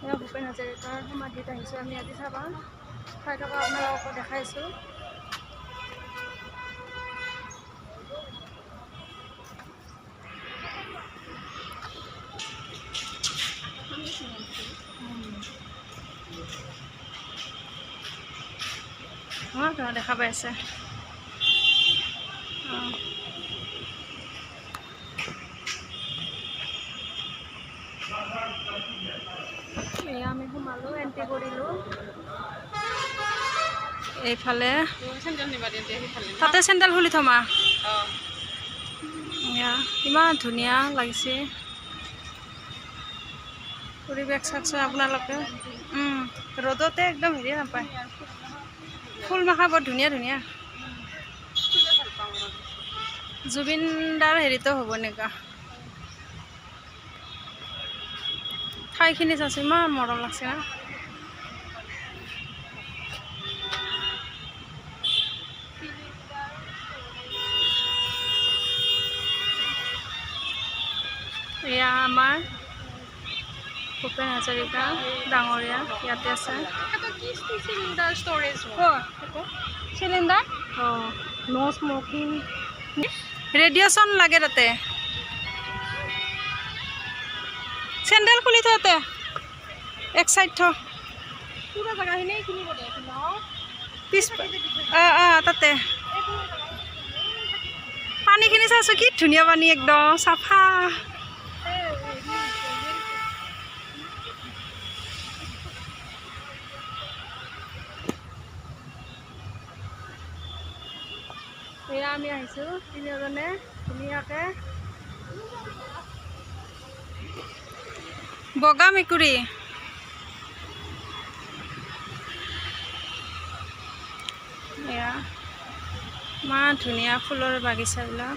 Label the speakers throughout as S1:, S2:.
S1: এয়া ভূপেন হাজৰিকাৰ সমাধিত আহিছোঁ আমি আজি চাবা চাই থকা আপোনালোকক দেখাইছোঁ। তোমাৰ দেখা পাই আছে। এয়া আমি সোমালোঁ, এণ্ট্ৰি কৰিলোঁ। এইফালে তাতে চেণ্ডেল খুলি থমা। ইমান ধুনীয়া লাগিছে পৰিৱেশ। চাওকচোন আপোনালোকে, ৰ'দতে একদম হেৰি নাপায়। ফুল মাখা বৰ ধুনীয়া ধুনীয়া। জুবিন দাৰ হেৰিতো হ'ব এনেকুৱা। ঠাইখিনি চাইছোঁ, ইমান মৰম লাগছে না। এয়া আমাৰ ভূপেন হাজৰিকা ডাঙৰীয়া ইয়াতে আছে। চিলিণ্ডাৰ নো স্মকিং, ৰেডিয়েশ্যন লাগে তাতে। চেণ্ডেল খুলি থতে এক চাইড থ পিছ তাতে পানীখিনি চাইছোঁ, কি ধুনীয়া পানী, একদম চাফা। এয়া আমি আহিছোঁ তিনিজনে ধুনীয়াকৈ। বগা মেকুৰী, এয়া ইমান ধুনীয়া ফুলৰ বাগিচাবিলাক।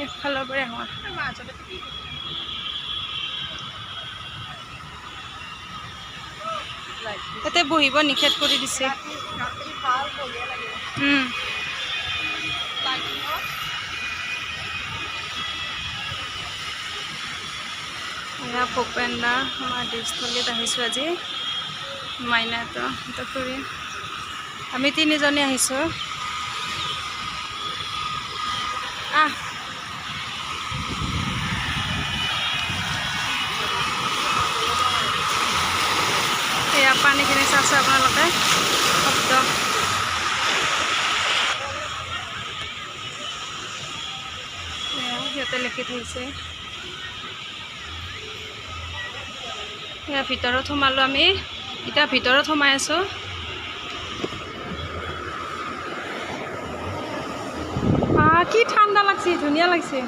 S1: একফালৰ পৰা আহোঁ। তাতে বহিব নিষেধ কৰি দিছে। ভূপেন দাৰ সমাধিস্থলীত আহিছোঁ আজি। মাইনাটো ফুৰি আমি তিনিজনী আহিছোঁ। এয়া পানীখিনি চাইছে আপোনালোকে, শব্দ। সিহঁতে লিখি থৈছে। এয়া ভিতৰত সোমালোঁ আমি, এতিয়া ভিতৰত সোমাই আছোঁ। কি ঠাণ্ডা লাগছে, ধুনীয়া লাগছে।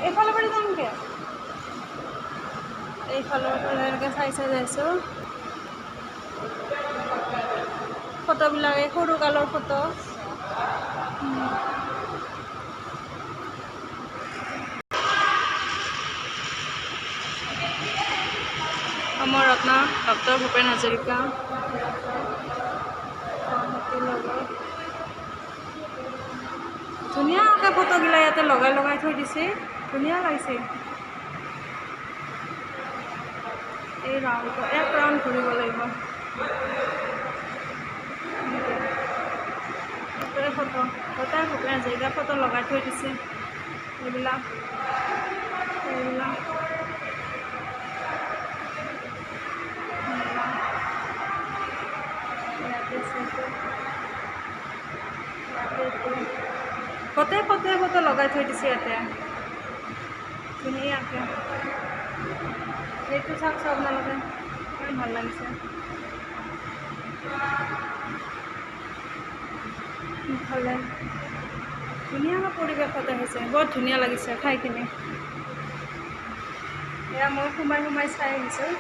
S1: এইফালৰ পৰা যাম নেকি? এইফালৰ পৰা এনেকৈ চাই যাইছোঁ। ফটোবিলাক এই সৰু কালৰ ফটো। অমৰ ৰত্ন ডক্টৰ ভূপেন হাজৰিকা। ধুনীয়াকৈ ফটোগিলা ইয়াতে লগাই লগাই থৈ দিছে, ধুনীয়া লাগিছে। এই ৰাউণ্ডটো এক ৰাউণ্ড ঘূৰিব লাগিব। ফটো গোটাই ভূপেন হাজৰিকা ফটো লগাই থৈ দিছে। এইবিলাক গোটেই ফটো লগাই থৈ দিছে ইয়াতে ধুনীয়াকৈ। এইটো চাওকচোন আপোনালোকে, ইমান ভাল লাগিছে। ইফালে ধুনীয়াকৈ পৰিৱেশত আহিছে, বৰ ধুনীয়া লাগিছে ঠাইখিনি। এয়া মই সোমাই সোমাই চাই আহিছোঁ।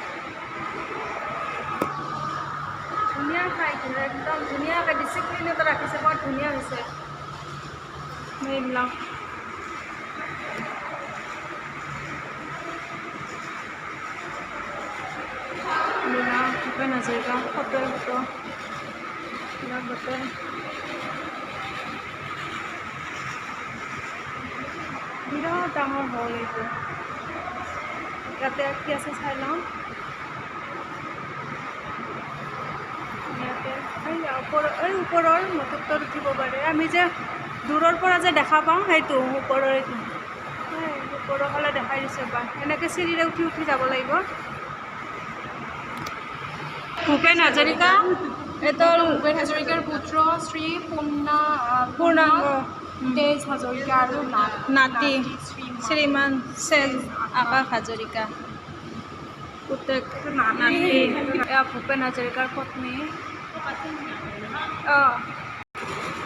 S1: ধুনীয়া ঠাইখিনি, একদম ধুনীয়াকৈ ডিচিপ্লিনতে ৰাখিছে, বৰ ধুনীয়া হৈছে এইবিলাক। ভূপেন হাজৰিকা ফটো এইবিলাক গোটেই বিৰাট ডাঙৰ হল এইটো ইয়াতে কি আছে চাই লওঁ ইয়াতে ওপৰৰ মটুকটোত উঠিব পাৰে আমি যে দূৰৰ পৰা যে দেখা পাওঁ সেইটো ওপৰৰ এইটো ওপৰৰ ফালে দেখাই দিছে বা এনেকৈ চিৰিৰে উঠি উঠি যাব লাগিব ভূপেন হাজৰিকা এইটো
S2: ভূপেন হাজৰিকাৰ পুত্ৰ শ্ৰী পূৰ্ণাংগ তেজ হাজৰিকা আৰু
S1: নাতি শ্ৰীমান চেজ আকাশ হাজৰিকা পুতেক নাতি এয়া ভূপেন হাজৰিকাৰ পত্নী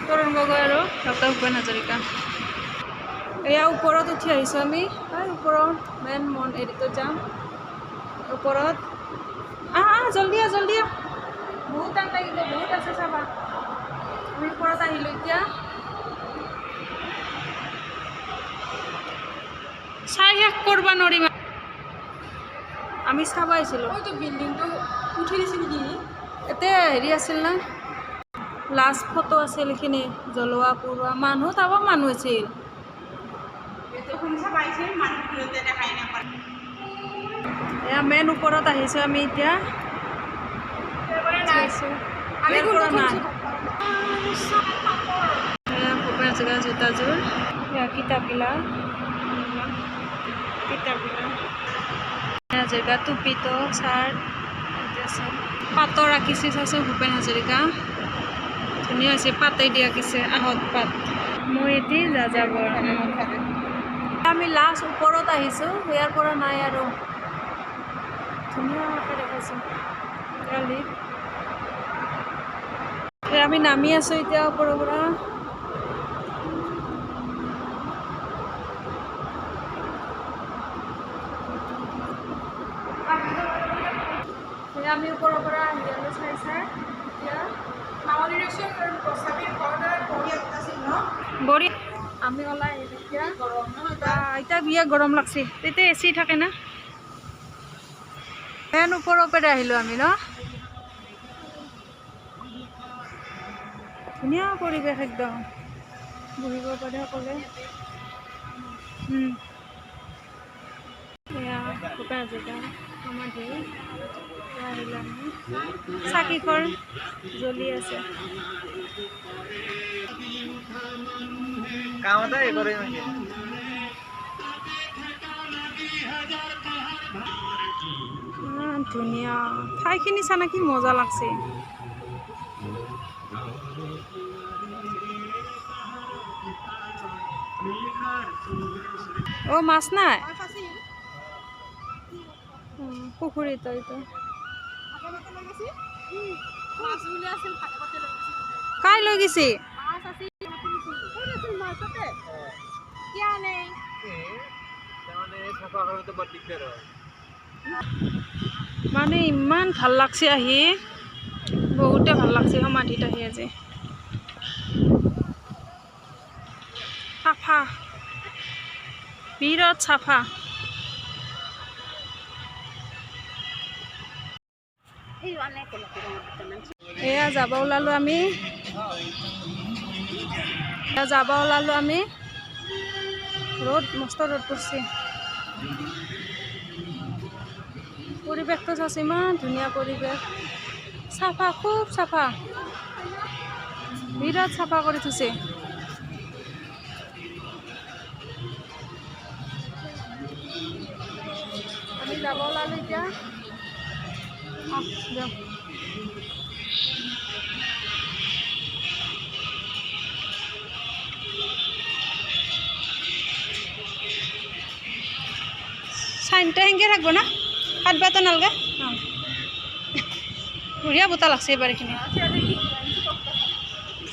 S1: তৰুণ গগৈ আৰু ডক্টৰ ভূপেন হাজৰিকা এয়া ওপৰত উঠি আহিছোঁ আমি ওপৰৰ মেইন হেৰিটোত যাম ওপৰত জলদি বহুত টাইম লাগিব বহুত আছে চাবা আমি ওপৰত আহিলোঁ এতিয়া চাই শেষ কৰিব নোৱাৰিম আমি চাব আহিছিলোঁ
S2: বিল্ডিংটো উঠি দিছে নেকি
S1: এতিয়া হেৰি আছিল না লাষ্ট ফটো আছিল এইখিনি জ্বলোৱা পুৰোৱা মানুহ চাব মানুহ আছিল এয়া মেইন ওপৰত আহিছোঁ আমি এতিয়া ভূপেন হাজৰিকাৰ জোতাযোৰ কিতাপবিলাক হাজৰিকা টুপিটো চাৰ্ট পাতৰ আঁকিছে চাইছোঁ ভূপেন হাজৰিকা ধুনীয়া হৈছে পাতেই দি আঁকিছে আহত পাত মই এটি যাযাবৰ আমি লাষ্ট ওপৰত আহিছোঁ ইয়াৰ পৰা নাই আৰু ধুনীয়াকৈ দেখাইছোঁ আমি নামি আছোঁ এতিয়া ওপৰৰ পৰা আমি ওপৰৰ পৰা আহিলোঁ চাই এতিয়া বঢ়ি আমি ওলাই আহিলোঁ এতিয়া বিয়া গৰম লাগছে তেতিয়া এ চি থাকে না ফেন ওপৰৰ পৰা আহিলোঁ আমি ন ধুনীয়া পৰিৱেশ একদম বহিব পাৰে সকলোৱে এয়া ভূপেন হাজৰিকা সমাধি আহিলোঁ আমি চাকিখৰ জ্বলি আছে ধুনীয়া ঠাইখিনি চানা কি মজা লাগছে মাছ নাই পুখুৰীত এইটো কাই লৈ গৈছে মানে ইমান ভাল লাগছে আহি বহুতে ভাল লাগছে সমাধিত আহি আজি চাফা বিৰাট চাফা এয়া যাব ওলালোঁ আমি ৰ'দ মস্ত ৰ'দ পৰিছে পৰিৱেশটো চাইছে ইমান ধুনীয়া পৰিৱেশ চাফা খুব চাফা বিৰাট চাফা কৰি থৈছে আমি যাব ওলালোঁ এতিয়া যাওঁ চাইনটা সেনেকৈ থাকব না কাটবাতো নালাগে বঢ়িয়া বতাহ লাগছে এবাৰ এইখিনি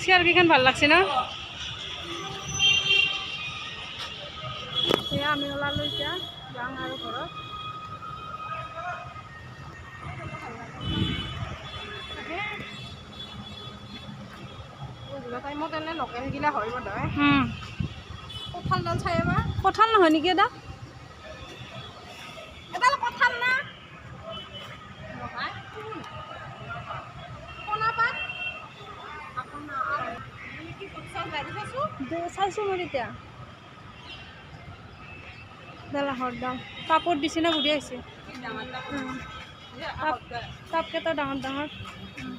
S1: চেয়াৰকেইখন ভাল লাগছে ন এয়া আমি ওলালোঁ এতিয়া যাওঁ আৰু ঘৰত টাইমত এনে লোকেল গিলা হয় বোধহয় কঁঠালডাল চাই এবাৰ কঁঠাল নহয় নেকি এটা এডাল কঁঠাল না চাইছোঁ মই এতিয়া বেলাহৰ দাম কাপোৰ দিছে না ঘূৰি আহিছে তাপকেইটা ডাঙৰ ডাঙৰ